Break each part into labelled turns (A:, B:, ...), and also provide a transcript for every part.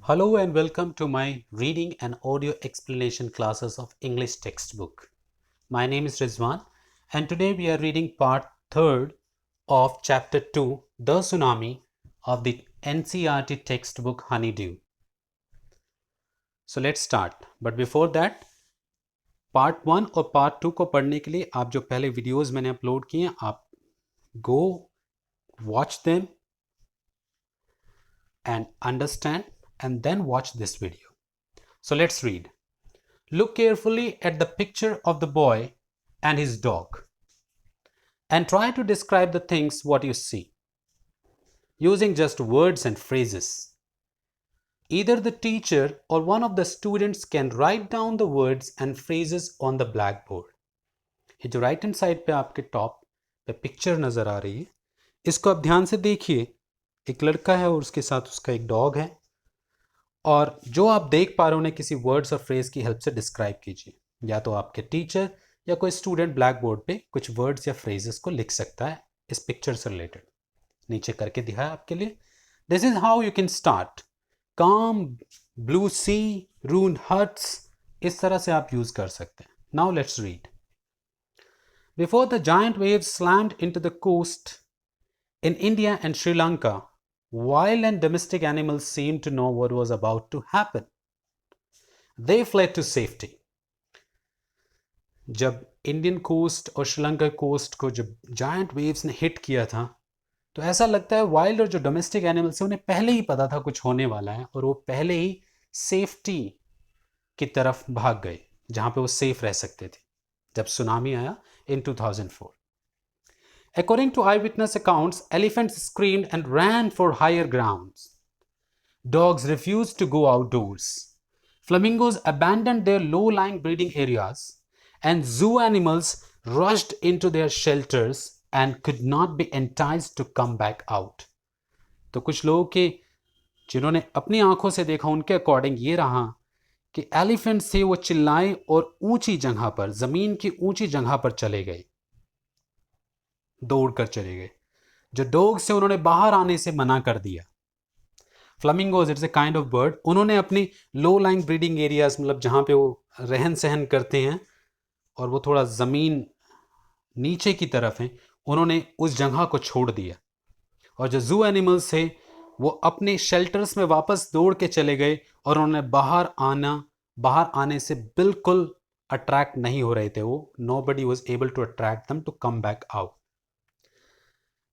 A: Hello and welcome to my reading and audio explanation classes of English textbook. My name is Rizwan and today we are reading part 3rd of chapter 2, The Tsunami of the NCERT textbook Honeydew. So let's start. But before that, part 1 और part 2 को पढ़ने के लिए आप जो पहले videos मैंने upload किए हैं आप go watch them and understand and then watch this video. So let's read. Look carefully at the picture of the boy and his dog and try to describe the things what you see using just words and phrases. Either the teacher or one of the students can write down the words and phrases on the blackboard. ये जो right hand side पे आपके top पे picture नज़र आ रही है, इसको आप ध्यान से देखिए. एक लड़का है और उसके साथ उसका एक डॉग है और जो आप देख पा रहे हो उन्हें किसी वर्ड्स और फ्रेज की हेल्प से डिस्क्राइब कीजिए. या तो आपके टीचर या कोई स्टूडेंट ब्लैक बोर्ड पे कुछ वर्ड्स या फ्रेजेस को लिख सकता है इस पिक्चर से रिलेटेड. नीचे करके दिखाया आपके लिए. This is how you can start. काम, ब्लू सी, रून्ड हट्स, इस तरह से आप यूज कर सकते हैं. Now let's read. Before the giant waves slammed into the coast in India and Sri Lanka, wild and domestic animals seemed to know what was about to happen. They fled to safety. जब Indian coast और Sri Lanka coast को जब giant waves ने hit किया था तो ऐसा लगता है वाइल्ड और जो डोमेस्टिक एनिमल्स हैं उन्हें पहले ही पता था कुछ होने वाला है और वो पहले ही सेफ्टी की तरफ भाग गए जहां पे वो सेफ रह सकते थे जब सुनामी आया in 2004. According to eyewitness accounts, elephants screamed and ran for higher grounds. Dogs refused to go outdoors. Flamingos abandoned their low-lying breeding areas, and zoo animals rushed into their shelters and could not be enticed to come back out. तो कुछ लोगों के जिन्होंने अपनी आंखों से देखा उनके अकॉर्डिंग ये रहा कि एलिफेंट से वो चिल्लाए और ऊंची जगह पर, जमीन की ऊंची जगह पर चले गए, दौड़कर चले गए. जो डॉग से उन्होंने बाहर आने से मना कर दिया. Flamingos it's a kind of bird. उन्होंने अपनी लो लाइंग ब्रीडिंग एरियाज, मतलब जहां पे वो रहन सहन करते हैं और वो थोड़ा जमीन नीचे की तरफ है, उन्होंने उस जगह को छोड़ दिया. और जो जू एनिमल्स थे वो अपने शेल्टर्स में वापस दौड़ के चले गए और उन्होंने बाहर आने से बिल्कुल अट्रैक्ट नहीं हो रहे थे. वो nobody was able to attract them to come back out.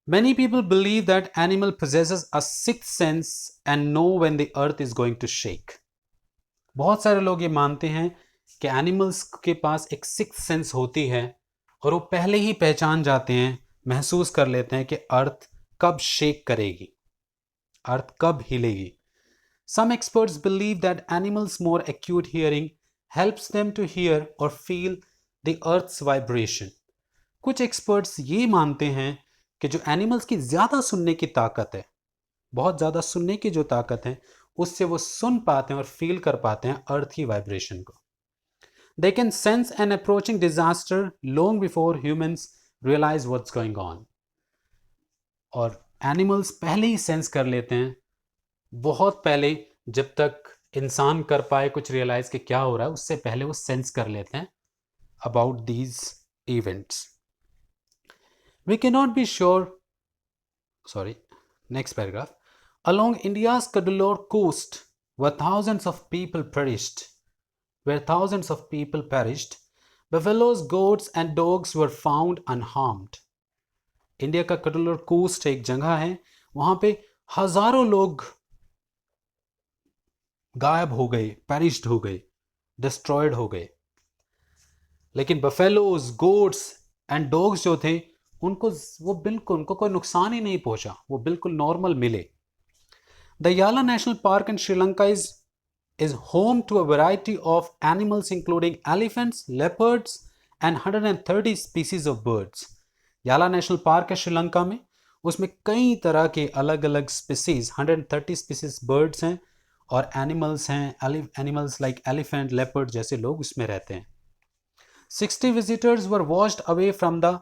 A: Many people believe that animal possesses a sixth sense and know when the earth is going to shake. बहुत सारे लोग ये मानते हैं कि एनिमल्स के पास एक सिक्स्थ सेंस होती है और वो पहले ही पहचान जाते हैं, महसूस कर लेते हैं कि अर्थ कब शेक करेगी, अर्थ कब हिलेगी. Some experts believe that animals' more acute hearing helps them to hear or feel the earth's vibration. कुछ experts ये मानते हैं कि जो एनिमल्स की ज़्यादा सुनने की ताकत है, बहुत ज़्यादा सुनने की जो ताकत है, उससे वो सुन पाते हैं और फील कर पाते हैं अर्थ की वाइब्रेशन को. They can sense an approaching disaster long before humans realize what's going on. और एनिमल्स पहले ही सेंस कर लेते हैं, बहुत पहले, जब तक इंसान कर पाए कुछ रियलाइज कि क्या हो रहा है, उससे पहले वो सेंस कर लेते हैं about these events. We can not be sure. Next paragraph. Along India's Cuddalore coast, where thousands of people perished, buffaloes, goats, and dogs were found unharmed. India का कडलोर कोस्ट एक जगह है, वहां पे हजारों लोग गायब हो गए, पेरिश्ड हो गए, डिस्ट्रॉयड हो गए. लेकिन बफेलोज, गोट्स एंड डॉग्स जो थे उनको कोई नुकसान ही नहीं पहुंचा, वो बिल्कुल नॉर्मल मिले. द याला national park in Sri Lanka is home to a variety of animals including elephants, leopards and 130 species of birds. याला नेशनल पार्क है श्रीलंका में, उसमें कई तरह के अलग अलग स्पीसीज, 130 स्पीसीज बर्ड्स हैं और एनिमल्स हैं, एनिमल्स लाइक एलिफेंट, लेपर्ड जैसे लोग उसमें रहते हैं. 60 visitors were washed away from the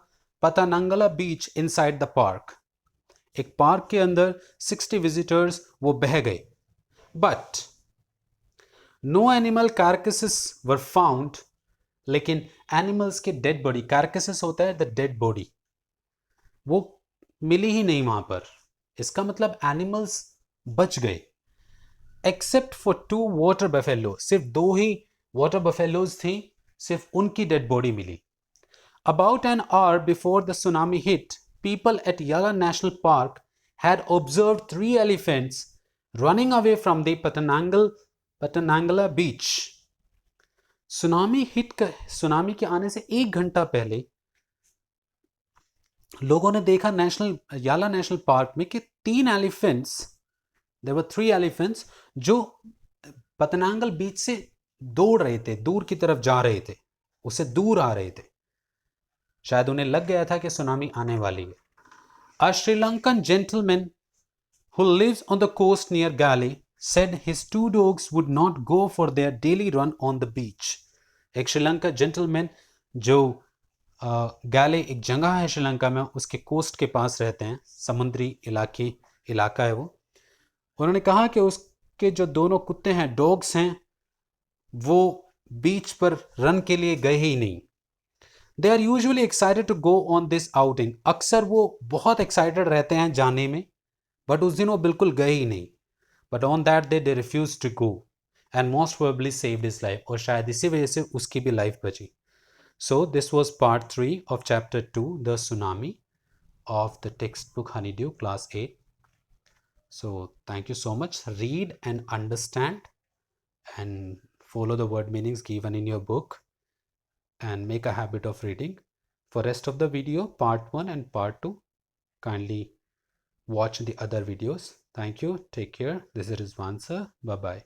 A: Patanangala beach inside the park. एक पार्क के अंदर 60 विजिटर्स वो बह गए. But no animal carcasses were found, लेकिन एनिमल्स के डेड बॉडी, कार्कसेस होता है द डेड बॉडी, वो मिली ही नहीं वहां पर। इसका मतलब एनिमल्स बच गए। एक्सेप्ट फॉर 2 वाटर बफेलो, सिर्फ 2 ही वाटर बफेलोज थी, सिर्फ उनकी डेड बॉडी मिली। About an hour before the tsunami hit, people at Yala National Park had observed 3 elephants running away from the Patanangala beach. Tsunami के आने से 1 घंटा पहले लोगों ने देखा याला नेशनल पार्क में कि 3 एलिफेंट्स, देयर वर 3 एलिफेंट्स जो पतनांगल बीच से दौड़ रहे थे, दूर की तरफ जा रहे थे, उससे दूर आ रहे थे। शायद उन्हें लग गया था कि सुनामी आने वाली है। A Sri Lankan gentleman who lives on the coast near Gale said his 2 dogs would not go for their daily run on the beach. एक श्रीलंका जेंटलमैन जो गाले एक जगह है श्रीलंका में, उसके कोस्ट के पास रहते हैं, समुद्री इलाका है वो। उन्होंने कहा कि उसके जो दोनों कुत्ते हैं, डॉग्स हैं, वो बीच पर रन के लिए गए ही नहीं। They are usually excited to go on this outing. अक्सर वो बहुत एक्साइटेड रहते हैं जाने में, बट उस दिन वो बिल्कुल गए ही नहीं। But on that day they refused to go and most probably saved his life. और शायद इसी वजह से उसकी भी लाइफ बची। So this was part 3 of chapter 2, the tsunami, of the textbook Honeydew, class 8. So thank you so much. Read and understand and follow the word meanings given in your book, and make a habit of reading. For rest of the video, part 1 and part 2, kindly watch the other videos. Thank you. Take care. This is Rizwan sir. Bye bye.